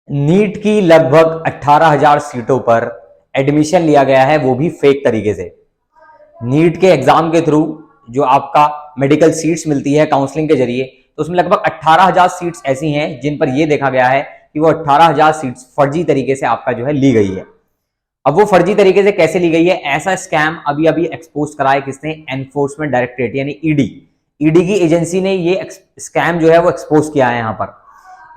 NEET की लगभग 18,000 सीटों पर एडमिशन लिया गया है, वो भी फेक तरीके से। नीट के एग्जाम के थ्रू जो आपका मेडिकल सीट्स मिलती है काउंसलिंग के जरिए, तो उसमें लगभग 18,000 सीट्स ऐसी हैं जिन पर यह देखा गया है कि वो 18,000 सीट्स फर्जी तरीके से आपका जो है ली गई है। अब वो फर्जी तरीके से कैसे ली गई है, ऐसा स्कैम अभी अभी एक्सपोज करा है किसने? एनफोर्समेंट डायरेक्टरेट यानी ईडी। ईडी की एजेंसी ने ये स्कैम जो है वो एक्सपोज किया है। यहां पर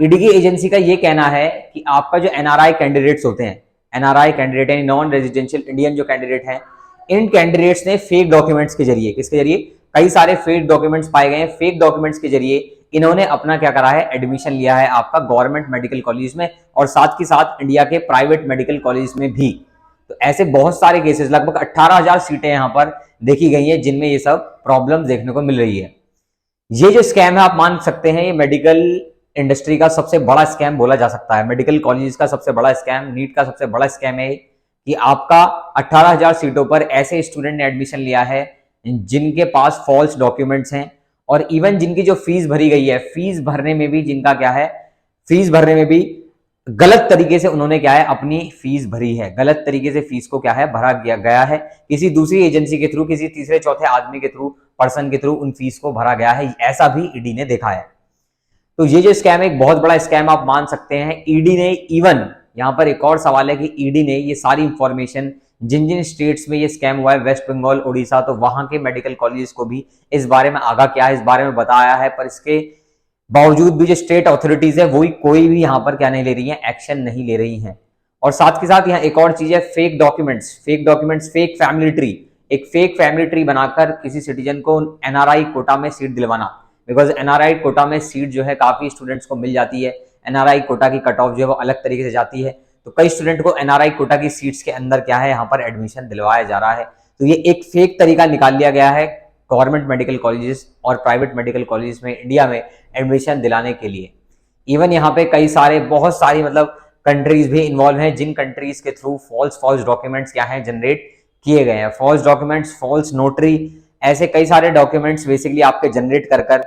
ईडी की एजेंसी का ये कहना है कि आपका जो एनआरआई कैंडिडेट्स होते हैं, एनआरआई कैंडिडेट यानी नॉन रेजिडेंशियल इंडियन जो कैंडिडेट हैं, इन कैंडिडेट्स ने फेक डॉक्यूमेंट्स के जरिए, किसके जरिए? कई सारे फेक डॉक्यूमेंट्स पाए गए हैं। फेक डॉक्यूमेंट्स के जरिए इन्होंने अपना क्या करा है? एडमिशन लिया है आपका गवर्नमेंट मेडिकल कॉलेज में और साथ ही साथ इंडिया के प्राइवेट मेडिकल कॉलेज में भी। तो ऐसे बहुत सारे केसेस, लगभग 18,000 सीटें यहां पर देखी गई हैं जिनमें ये सब प्रॉब्लम देखने को मिल रही है। ये जो स्कैम है आप मान सकते हैं ये मेडिकल इंडस्ट्री का सबसे बड़ा स्कैम बोला जा सकता है। मेडिकल कॉलेज का सबसे बड़ा स्कैम, नीट का सबसे बड़ा स्कैम है कि आपका 18,000 सीटों पर ऐसे स्टूडेंट ने एडमिशन लिया है जिनके पास फॉल्स डॉक्यूमेंट्स हैं और इवन जिनकी जो फीस भरी गई है, फीस भरने में भी जिनका क्या है, फीस भरने में भी गलत तरीके से उन्होंने क्या है? अपनी फीस भरी है। गलत तरीके से फीस को क्या है? भरा गया है, किसी दूसरी एजेंसी के थ्रू, किसी तीसरे चौथे आदमी के थ्रू, पर्सन के थ्रू उन फीस को भरा गया है। ऐसा भी ईडी ने देखा है। तो ये जो स्कैम है एक बहुत बड़ा स्कैम आप मान सकते हैं। ईडी ने इवन, यहां पर एक और सवाल है कि ईडी ने ये सारी इंफॉर्मेशन जिन जिन स्टेट्स में ये स्कैम हुआ है, वेस्ट बंगाल, उड़ीसा, तो वहां के मेडिकल कॉलेज को भी इस बारे में आगाह किया है, इस बारे में बताया है। पर इसके बावजूद भी जो स्टेट अथॉरिटीज है वही कोई भी यहां पर क्या नहीं ले रही है? एक्शन नहीं ले रही है। और साथ के साथ यहाँ एक और चीज है, fake documents, fake family tree. एक फेक फैमिली ट्री बनाकर किसी सिटीजन को एनआरआई कोटा में सीट दिलवाना, बिकॉज एनआरआई कोटा में सीट जो है काफी स्टूडेंट्स को मिल जाती है। एनआरआई कोटा की कट ऑफ जो है वो अलग तरीके से जाती है, तो कई स्टूडेंट को एनआरआई कोटा की सीट्स के अंदर क्या है? यहाँ पर एडमिशन दिलवाया जा रहा है। तो ये एक फेक तरीका निकाल लिया गया है गवर्नमेंट मेडिकल कॉलेजेस और प्राइवेट मेडिकल कॉलेजेस में इंडिया में एडमिशन दिलाने के लिए। इवन यहाँ पे कई सारे, बहुत सारी मतलब कंट्रीज भी इन्वॉल्व हैं जिन कंट्रीज के थ्रू फॉल्स डॉक्यूमेंट्स क्या है? जनरेट किए गए हैं। फॉल्स डॉक्यूमेंट्स, फॉल्स नोटरी, ऐसे कई सारे डॉक्यूमेंट्स बेसिकली आपके जनरेट कर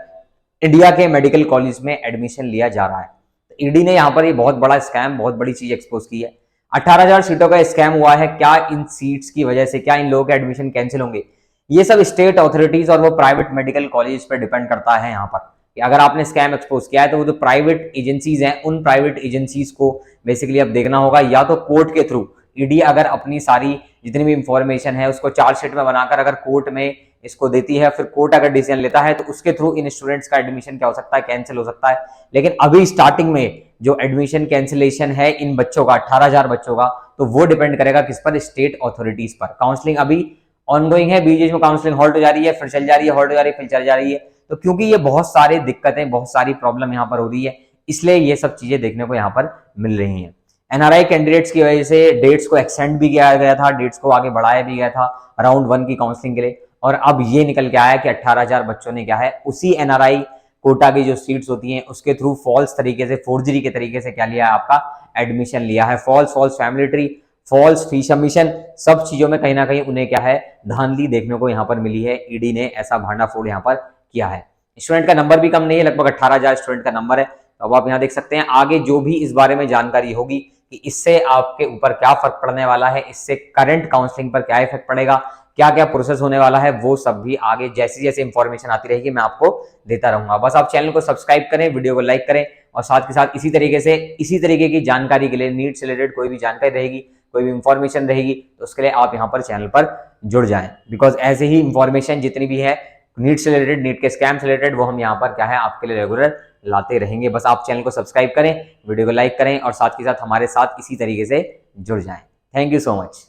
इंडिया के मेडिकल कॉलेज में एडमिशन लिया जा रहा है। तो ईडी ने यहाँ पर ये बहुत बड़ा स्कैम, बहुत बड़ी चीज एक्सपोज की है। 18,000 सीटों का स्कैम हुआ है। क्या इन सीट्स की वजह से क्या इन लोगों के एडमिशन कैंसिल होंगे? ये सब स्टेट अथॉरिटीज और वो प्राइवेट मेडिकल कॉलेज पर डिपेंड करता है। यहाँ पर कि अगर आपने स्कैम एक्सपोज किया है तो वो जो प्राइवेट एजेंसीज हैं उन प्राइवेट एजेंसीज को बेसिकली अब देखना होगा, या तो कोर्ट के थ्रू ईडी अगर अपनी सारी जितनी भी इंफॉर्मेशन है उसको चार्जशीट में बनाकर अगर कोर्ट में इसको देती है, फिर कोर्ट अगर डिसीजन लेता है तो उसके थ्रू इन स्टूडेंट्स का एडमिशन क्या हो सकता है? कैंसिल हो सकता है। लेकिन अभी स्टार्टिंग में जो एडमिशन कैंसिलेशन है इन बच्चों का, 18,000 बच्चों का, तो वो डिपेंड करेगा किस पर? स्टेट अथॉरिटीज पर। काउंसलिंग अभी ऑनगोइंग है, बीच में काउंसलिंग हॉल्ट हो जा रही है, फिर चल जा रही है, हॉल्ट हो जा रही है, फिर चल जा रही है। तो क्योंकि ये बहुत सारी दिक्कतें, बहुत सारी प्रॉब्लम यहाँ पर हो रही है, इसलिए ये सब चीजें देखने को यहाँ पर मिल रही हैं। एनआरआई कैंडिडेट्स की वजह से डेट्स को एक्सटेंड भी किया गया था, डेट्स को आगे बढ़ाया भी गया था राउंड 1 की काउंसलिंग के लिए। और अब ये निकल के आया कि 18,000 बच्चों ने क्या है? उसी एनआरआई कोटा की जो सीट्स होती हैं उसके थ्रू फॉल्स तरीके से, फोर्जरी के तरीके से क्या लिया है? आपका एडमिशन लिया है। False family tree, false fee submission, सब चीजों में कहीं ना कहीं उन्हें क्या है? धांधली देखने को यहाँ पर मिली है। ईडी ने ऐसा भांडाफोड़ यहाँ पर किया है। स्टूडेंट का नंबर भी कम नहीं है, लगभग 18,000 स्टूडेंट का नंबर है। तो अब आप यहाँ देख सकते हैं आगे जो भी इस बारे में जानकारी होगी कि इससे आपके ऊपर क्या फर्क पड़ने वाला है, इससे करंट काउंसलिंग पर क्या इफेक्ट पड़ेगा, क्या क्या प्रोसेस होने वाला है, वो सब भी आगे जैसी जैसे इंफॉर्मेशन आती रहेगी मैं आपको देता रहूंगा। बस आप चैनल को सब्सक्राइब करें, वीडियो को लाइक करें और साथ के साथ इसी तरीके की जानकारी के लिए, नीट से रिलेटेड कोई भी जानकारी रहेगी, कोई भी इंफॉर्मेशन रहेगी, तो उसके लिए आप यहाँ पर चैनल पर जुड़ जाएं। बिकॉज ऐसे ही इंफॉर्मेशन जितनी भी है नीट से रिलेटेड, नीट के स्कैम से रिलेटेड, वो हम यहाँ पर क्या है? आपके लिए रेगुलर लाते रहेंगे। बस आप चैनल को सब्सक्राइब करें, वीडियो को लाइक करें और साथ के साथ हमारे साथ इसी तरीके से जुड़ जाएं। Thank you so much.